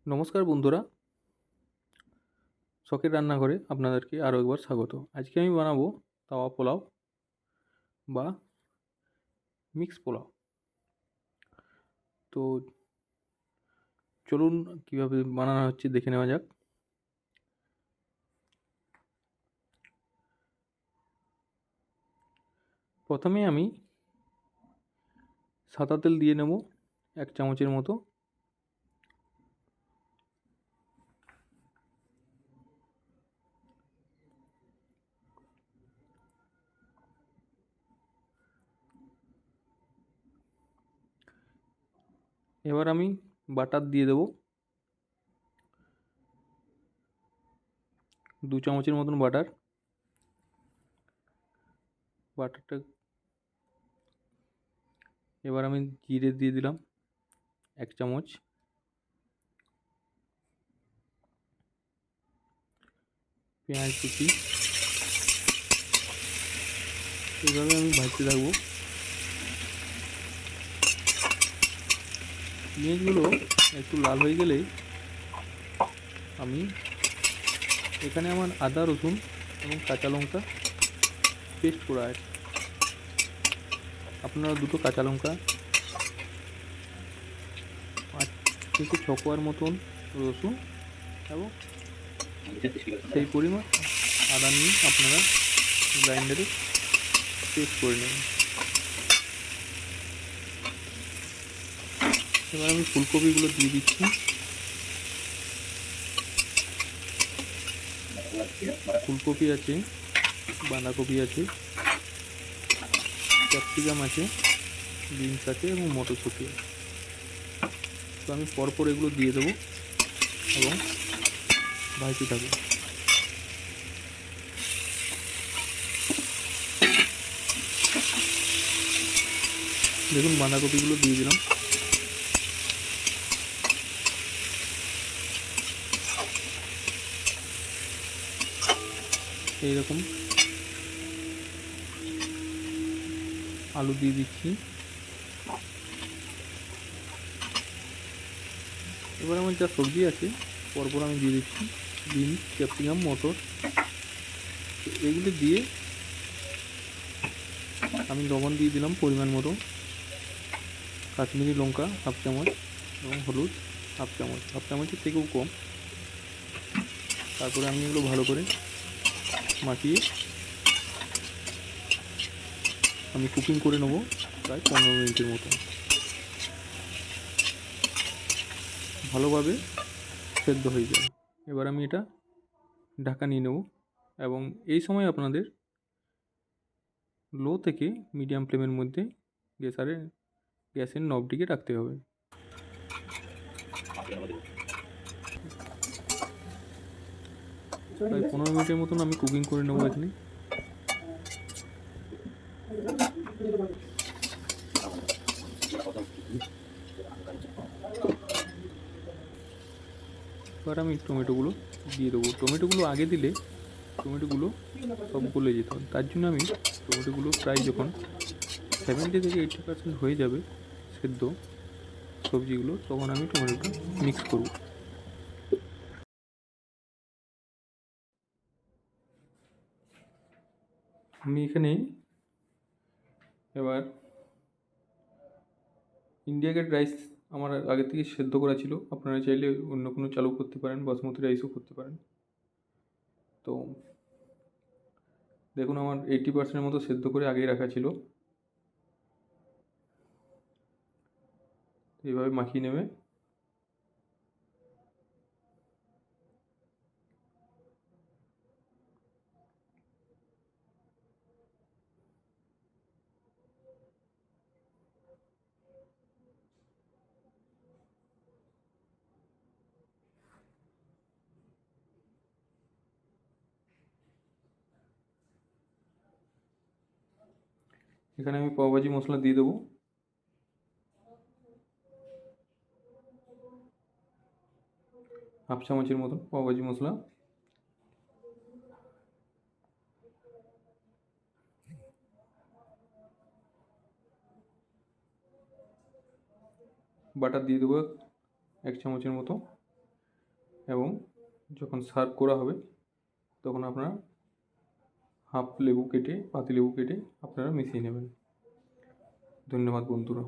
নমস্কার বন্ধুরা, শখের রান্নাঘরে আপনাদেরকে আরও একবার স্বাগত। আজকে আমি বানাবো তাওয়া পোলাও বা মিক্স পোলাও। তো চলুন কীভাবে বানানো হচ্ছে দেখে নেওয়া যাক। প্রথমে আমি সাদা তেল দিয়ে নেব 1 চামচের মতো। এবার আমি বাটার দিয়ে দেব 2 চামচের মতন বাটারটা। এবার আমি জিরে দিয়ে দিলাম 1 চামচ, পেঁয়াজ কুচি। এইভাবে আমি ভাজতে থাকবো। পেঁয়াজগুলো একটু লাল হয়ে গেলেই আমি এখানে আমার আদা, রসুন এবং কাঁচা লঙ্কা পেস্ট করা আছে। আপনারা 2টো কাঁচা লঙ্কা, 5 থেকে 6 কোয়ার মতন রসুন এবং সেই পরিমাণ আদা নিয়ে আপনারা গ্রাইন্ডারে পেস্ট করে নেবেন। এবার আমি ফুলকপিগুলো দিয়ে দিচ্ছি। ফুলকপি আছে, বাঁধাকপি আছে, ক্যাপসিকাম আছে, বিনস আছে এবং মটরশুঁটি আছে। তো আমি পরপর এগুলো দিয়ে দেবো এবং ভাজতে থাকবো। দেখুন বাঁধাকপিগুলো দিয়ে দিলাম। এইরকম আলু দিয়ে দিচ্ছি। এবার আমার যা সবজি আছে পরপর আমি দিয়ে দিচ্ছি বিনস, ক্যাপসিকাম, মটর। এগুলি দিয়ে আমি লবণ দিয়ে দিলাম পরিমাণ মতো, কাশ্মীরি লঙ্কা 1/2 চামচ এবং হলুদ 1/2 চামচ, 1/2 চামচের থেকেও কম। তারপরে আমি এগুলো ভালো করে মাখিয়ে আমি কুকিং করে নেবো প্রায় 15 মিনিটের মতো। ভালোভাবে সেদ্ধ হয়ে যাবে। এবার আমি এটা ঢাকা নিয়ে নেব এবং এই সময় আপনাদের লো থেকে মিডিয়াম ফ্লেমের মধ্যে গ্যাসের নবটিকে রাখতে হবে। প্রায় 15 মিনিটের মতন আমি কুকিং করে নেবো এখানে। এবার আমি টমেটোগুলো দিয়ে দেবো। টমেটোগুলো আগে দিলে টমেটোগুলো সব গলে যেত। তার জন্য আমি টমেটোগুলো প্রায় যখন 70 থেকে 80% হয়ে যাবে সেদ্ধ সবজিগুলো, তখন আমি টমেটোটা মিক্স করব। আমি এখানে এবার ইন্ডিয়া গেট রাইস আমার আগে থেকে সেদ্ধ করা ছিল। আপনারা চাইলে অন্য কোনো চালও করতে পারেন, বাসমতি রাইসও করতে পারেন। তো দেখুন আমার 80% মতো সেদ্ধ করে আগেই রাখা ছিল। এইভাবে মাখিয়ে নেবে। এখানে আমি পাওভাজি মশলা দিয়ে দেবো। হাফ চামচের মতন পাওভাজি মশলা। বাটার দিয়ে দেবো 1 চামচের মতো। এবং যখন সার্ভ করা হবে তখন আপনারা হাফ লেবু কেটে পাতিলেবু কেটে আপনারা মিশিয়ে নেবেন। ধন্যবাদ বন্ধুরা।